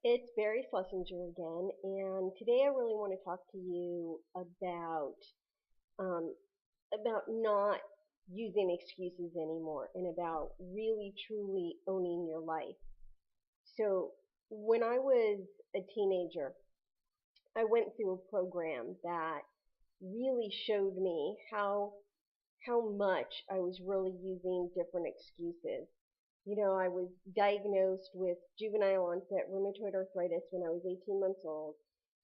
It's Barry Schlesinger again, and today I really want to talk to you um, about not using excuses anymore and about really truly owning your life. So, when I was a teenager, I went through a program that really showed me how much I was really using different excuses. I was diagnosed with juvenile onset rheumatoid arthritis when I was 18 months old.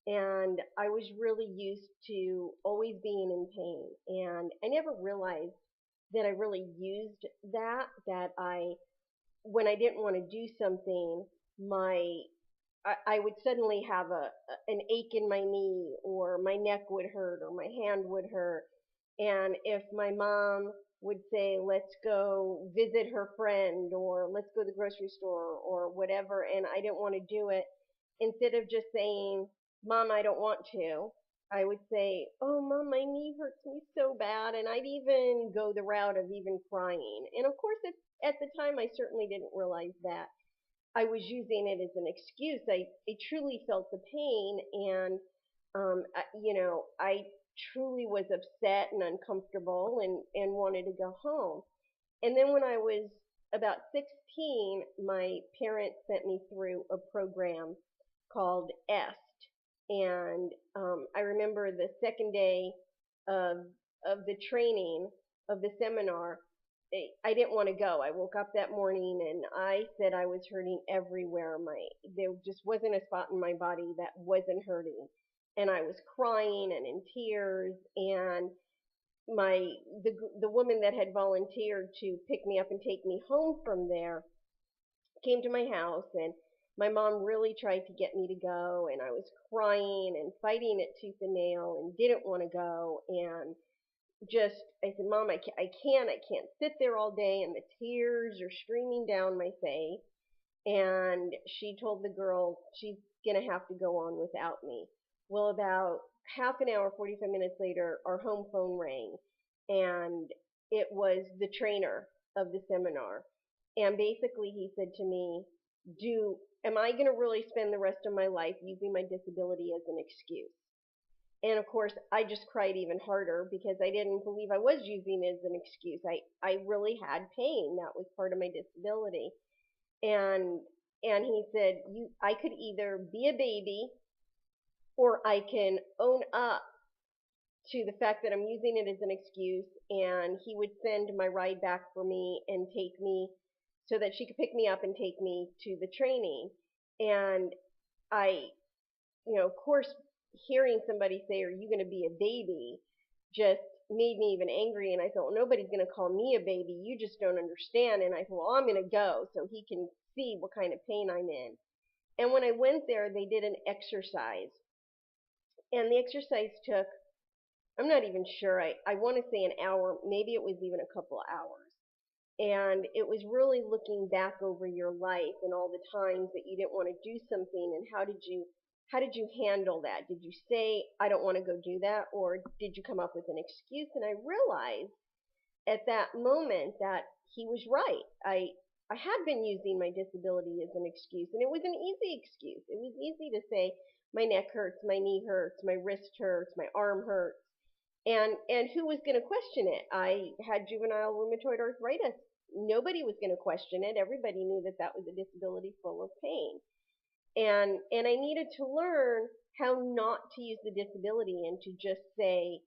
And I was really used to always being in pain. And I never realized that I really used that when I didn't want to do something, I would suddenly have an ache in my knee, or my neck would hurt, or my hand would hurt. And if my mom would say, let's go visit her friend, or let's go to the grocery store, or whatever, and I didn't want to do it, instead of just saying, Mom, I don't want to, I would say, oh, Mom, my knee hurts me so bad. And I'd even go the route of even crying. And of course, at the time, I certainly didn't realize that I was using it as an excuse. I truly felt the pain, and I truly was upset and uncomfortable, and wanted to go home. And then when I was about 16, my parents sent me through a program called EST, and I remember the second day of of the training of the seminar. I didn't want to go. I woke up that morning and I said I was hurting everywhere. There just wasn't a spot in my body that wasn't hurting, and I was crying and in tears. And my the woman that had volunteered to pick me up and take me home from there came to my house, and my mom really tried to get me to go, and I was crying and fighting it tooth and nail and didn't want to go. And just I said, Mom, I can't sit there all day, and the tears are streaming down my face. And she told the girl she's gonna have to go on without me. Well, about half an hour, 45 minutes later, our home phone rang, and it was the trainer of the seminar. And basically, he said to me, "Do am I going to really spend the rest of my life using my disability as an excuse?" And of course, I just cried even harder because I didn't believe I was using it as an excuse. I really had pain. That was part of my disability. And and he said, I could either be a baby, or I can own up to the fact that I'm using it as an excuse. And he would send my ride back for me and take me so that she could pick me up and take me to the training. And I, of course, hearing somebody say, "Are you going to be a baby?" just made me even angry. And I thought, well, nobody's going to call me a baby. You just don't understand. And I thought, well, I'm going to go so he can see what kind of pain I'm in. And when I went there, they did an exercise. And the exercise took, I'm not even sure, I want to say an hour, maybe it was even a couple of hours. And it was really looking back over your life and all the times that you didn't want to do something, and how did you handle that? Did you say, I don't want to go do that, or did you come up with an excuse? And I realized at that moment that he was right. I had been using my disability as an excuse, and it was an easy excuse. It was easy to say, my neck hurts, my knee hurts, my wrist hurts, my arm hurts. And who was going to question it? I had juvenile rheumatoid arthritis. Nobody was going to question it. Everybody knew that that was a disability full of pain. And I needed to learn how not to use the disability and to just say,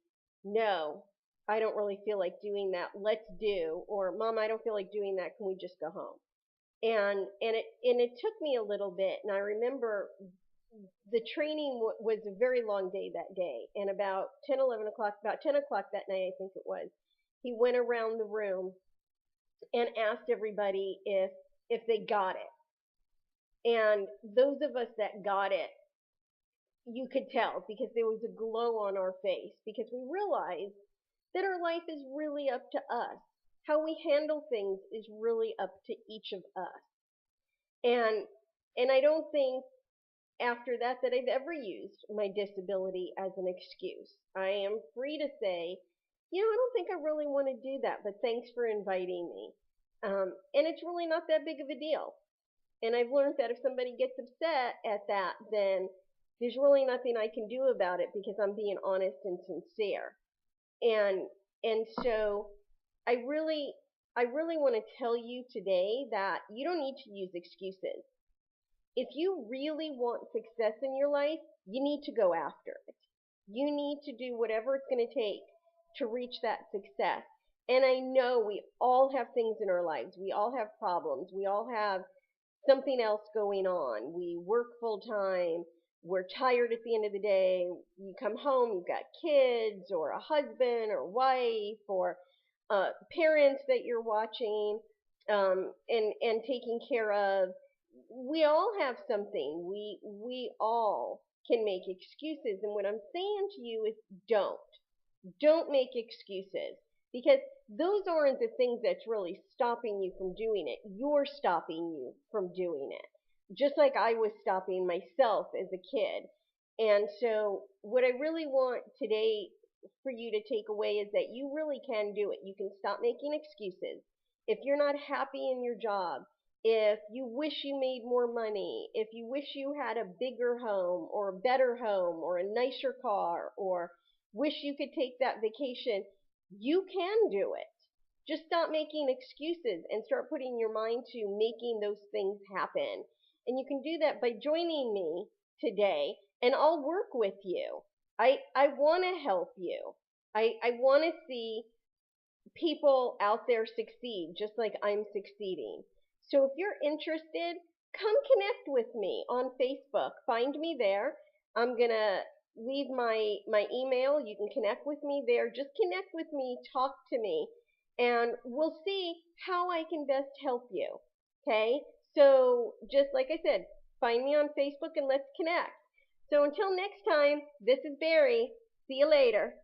no, I don't really feel like doing that. Let's do, or Mom, I don't feel like doing that. Can we just go home? And it took me a little bit. And I remember the training was a very long day that day. And about 10, 11 o'clock, about 10 o'clock that night, I think it was, he went around the room and asked everybody if they got it. And those of us that got it, you could tell because there was a glow on our face, because we realized that our life is really up to us. How we handle things is really up to each of us. And and I don't think after that I've ever used my disability as an excuse. I am free to say, I don't think I really want to do that, but thanks for inviting me. And it's really not that big of a deal. And I've learned that if somebody gets upset at that, then there's really nothing I can do about it because I'm being honest and sincere. And so I really want to tell you today that you don't need to use excuses. If you really want success in your life, you need to go after it. You need to do whatever it's going to take to reach that success. And I know we all have things in our lives. We all have problems. We all have something else going on. We work full time. We're tired at the end of the day. You come home, you've got kids or a husband or wife or parents that you're watching and taking care of. We all have something. We all can make excuses. And what I'm saying to you is don't make excuses because those aren't the things that's really stopping you from doing it. You're stopping you from doing it. Just like I was stopping myself as a kid. And so what I really want today for you to take away is that you really can do it. You can stop making excuses. If you're not happy in your job, if you wish you made more money, if you wish you had a bigger home or a better home or a nicer car or wish you could take that vacation, you can do it. Just stop making excuses and start putting your mind to making those things happen. And you can do that by joining me today, and I'll work with you. I want to help you. I want to see people out there succeed just like I'm succeeding. So if you're interested, come connect with me on Facebook. Find me there. I'm going to leave my email. You can connect with me there. Just connect with me, talk to me, and we'll see how I can best help you. Okay? So just like I said, find me on Facebook and let's connect. So until next time, this is Barry. See you later.